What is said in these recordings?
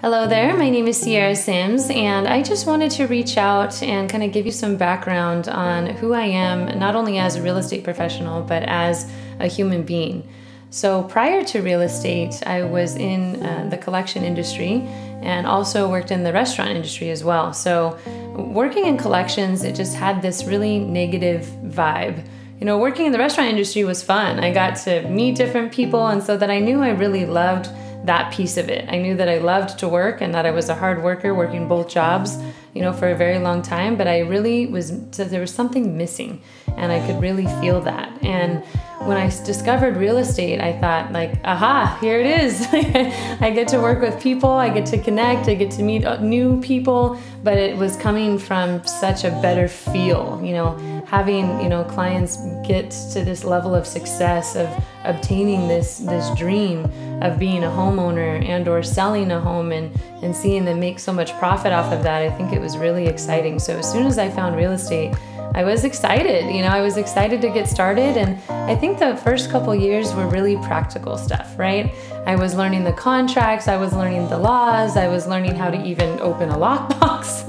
Hello there, my name is Sierra Sims, and I just wanted to reach out and kind of give you some background on who I am, not only as a real estate professional, but as a human being. So prior to real estate, I was in the collection industry and also worked in the restaurant industry as well. So working in collections, it just had this really negative vibe. You know, working in the restaurant industry was fun. I got to meet different people, and so that I knew I really loved that piece of it. I knew that I loved to work and that I was a hard worker working both jobs, you know, for a very long time, but I really there was something missing, and I could really feel that. And when I discovered real estate, I thought like, aha, here it is. I get to work with people, I get to connect, I get to meet new people, but it was coming from such a better feel, you know, having, you know, clients get to this level of success of obtaining this dream of being a homeowner and or selling a home and seeing them make so much profit off of that. I think it was really exciting. So as soon as I found real estate, I was excited, you know, I was excited to get started. And I think the first couple years were really practical stuff, right? I was learning the contracts, I was learning the laws, I was learning how to even open a lockbox.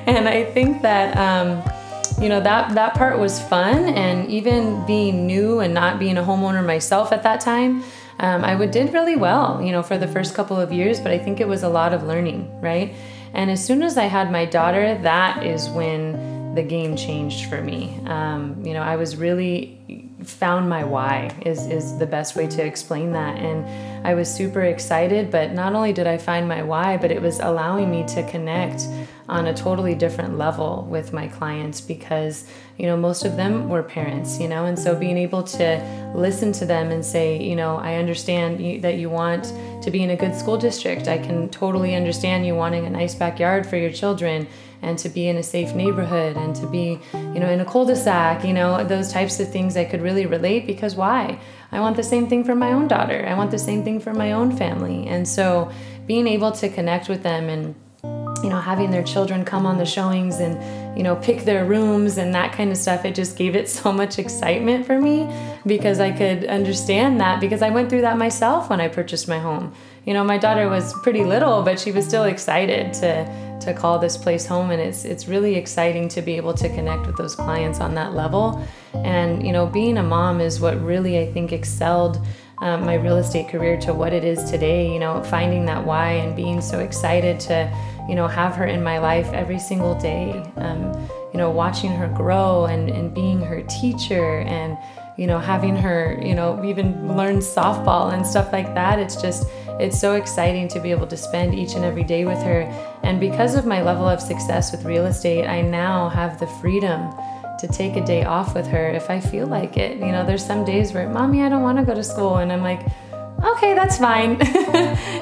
And I think that, you know, that part was fun. And even being new and not being a homeowner myself at that time, I did really well, you know, for the first couple of years, but I think it was a lot of learning, right? And as soon as I had my daughter, that is when the game changed for me. You know, I was really found my why is the best way to explain that. And I was super excited, but not only did I find my why, but it was allowing me to connect on a totally different level with my clients because, you know, most of them were parents, you know, and so being able to listen to them and say, you know, I understand that you want to be in a good school district. I can totally understand you wanting a nice backyard for your children and to be in a safe neighborhood and to be, you know, in a cul-de-sac, you know, those types of things I could really relate because why? I want the same thing for my own daughter. I want the same thing for my own family. And so being able to connect with them and, you know, having their children come on the showings and, you know, pick their rooms and that kind of stuff, it just gave it so much excitement for me because I could understand that because I went through that myself when I purchased my home. You know, my daughter was pretty little, but she was still excited to call this place home, and it's really exciting to be able to connect with those clients on that level. And, you know, being a mom is what really, I think, excelled my real estate career to what it is today, you know, finding that why and being so excited to, you know, have her in my life every single day, you know, watching her grow and being her teacher and, you know, having her, you know, even learn softball and stuff like that. It's so exciting to be able to spend each and every day with her. And because of my level of success with real estate, I now have the freedom to take a day off with her if I feel like it. You know, there's some days where, Mommy, I don't want to go to school. And I'm like, okay, that's fine.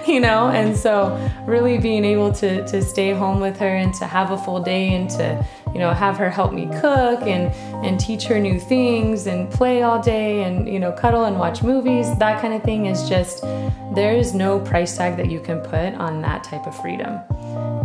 You know, and so really being able to stay home with her and to have a full day and to, you know, have her help me cook and teach her new things and play all day and, you know, cuddle and watch movies, that kind of thing is just, there is no price tag that you can put on that type of freedom.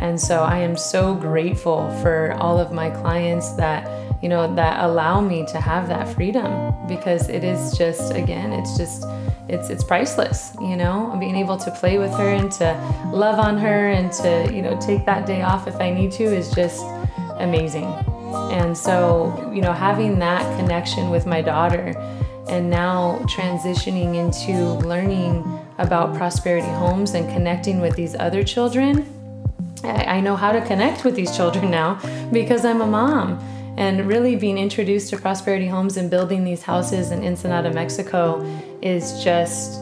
And so I am so grateful for all of my clients that, you know, that allow me to have that freedom because it is just, again, it's priceless, you know, being able to play with her and to love on her and to, you know, take that day off if I need to is just amazing. And so, you know, having that connection with my daughter and now transitioning into learning about Prosperity Homes and connecting with these other children, I know how to connect with these children now because I'm a mom. And really being introduced to Prosperity Homes and building these houses in Ensenada, Mexico is just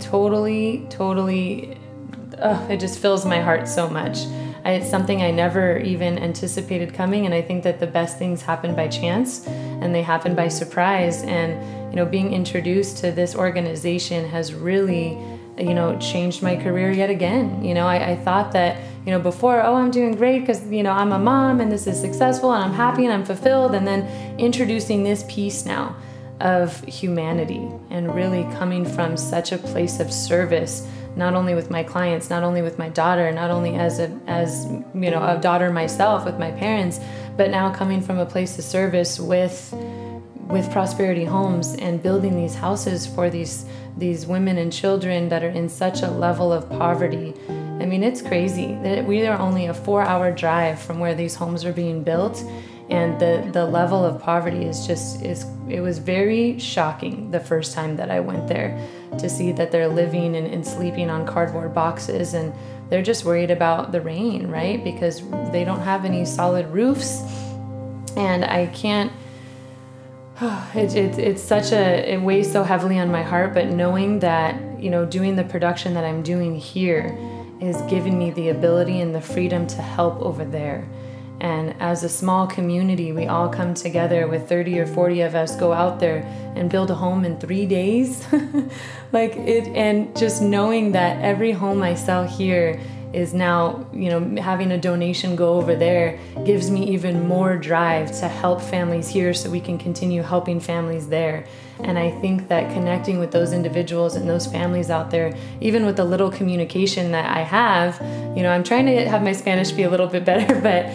totally, it just fills my heart so much. It's something I never even anticipated coming, and I think that the best things happen by chance and they happen by surprise. And, you know, being introduced to this organization has really, you know, changed my career yet again. You know, I thought that, you know, before, oh, I'm doing great because, you know, I'm a mom and this is successful and I'm happy and I'm fulfilled. And then introducing this piece now of humanity and really coming from such a place of service, not only with my clients, not only with my daughter, not only as you know, a daughter myself with my parents, but now coming from a place of service with Prosperity Homes and building these houses for these women and children that are in such a level of poverty I mean, it's crazy that we are only a 4-hour drive from where these homes are being built. And the level of poverty it was very shocking the first time that I went there, to see that they're living and sleeping on cardboard boxes, and they're just worried about the rain, right? Because they don't have any solid roofs. And I can't, it's such it weighs so heavily on my heart, but knowing that, you know, doing the production that I'm doing here is giving me the ability and the freedom to help over there. And as a small community, we all come together with 30 or 40 of us, go out there and build a home in 3 days. And just knowing that every home I sell here is now, you know, having a donation go over there gives me even more drive to help families here so we can continue helping families there. And I think that connecting with those individuals and those families out there, even with the little communication that I have, you know, I'm trying to have my Spanish be a little bit better, but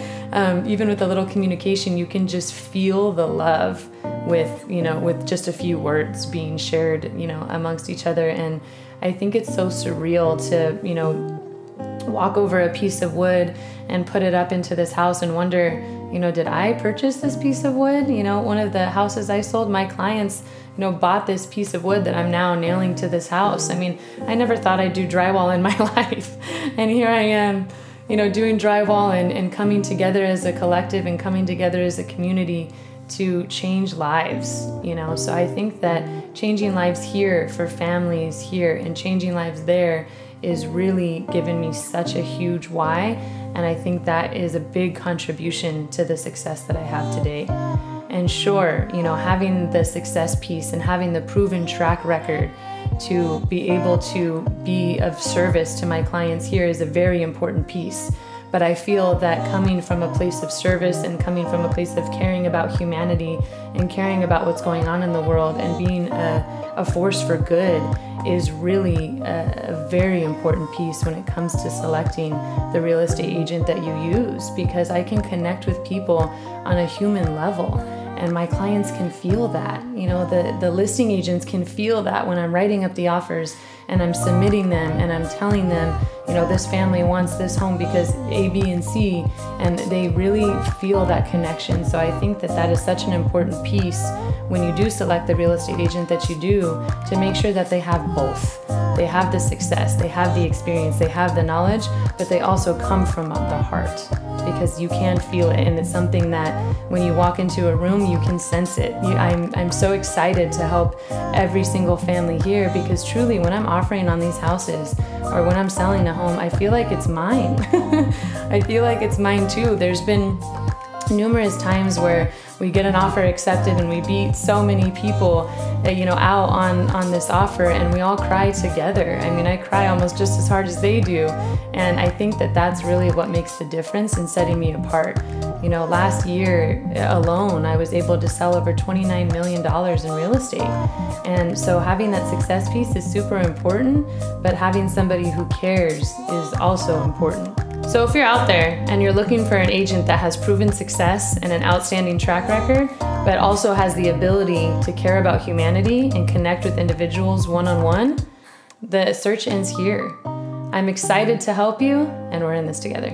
even with the little communication, you can just feel the love with just a few words being shared, you know, amongst each other. And I think it's so surreal to, you know, walk over a piece of wood and put it up into this house and wonder, you know, did I purchase this piece of wood? You know, one of the houses I sold, my clients, you know, bought this piece of wood that I'm now nailing to this house. I mean, I never thought I'd do drywall in my life. And here I am, you know, doing drywall and coming together as a collective and coming together as a community to change lives, you know. So I think that changing lives here for families here and changing lives there is really given me such a huge why. And I think that is a big contribution to the success that I have today. And sure, you know, having the success piece and having the proven track record to be able to be of service to my clients here is a very important piece. But I feel that coming from a place of service and coming from a place of caring about humanity and caring about what's going on in the world and being a force for good is really a very important piece when it comes to selecting the real estate agent that you use, because I can connect with people on a human level. And my clients can feel that. You know, the listing agents can feel that when I'm writing up the offers and I'm submitting them and I'm telling them, you know, this family wants this home because A, B, and C, and they really feel that connection. So I think that that is such an important piece when you do select the real estate agent that you do, to make sure that they have both. They have the success, they have the experience, they have the knowledge, but they also come from the heart, because you can feel it. And it's something that when you walk into a room, you can sense it. I'm so excited to help every single family here, because truly when I'm offering on these houses or when I'm selling a home, I feel like it's mine. I feel like it's mine too. There's been numerous times where we get an offer accepted and we beat so many people, you know, out on this offer, and we all cry together. I mean, I cry almost just as hard as they do. And I think that that's really what makes the difference in setting me apart. You know, last year alone, I was able to sell over $29 million in real estate. And so having that success piece is super important, but having somebody who cares is also important. So if you're out there and you're looking for an agent that has proven success and an outstanding track record, but also has the ability to care about humanity and connect with individuals one-on-one, the search ends here. I'm excited to help you, and we're in this together.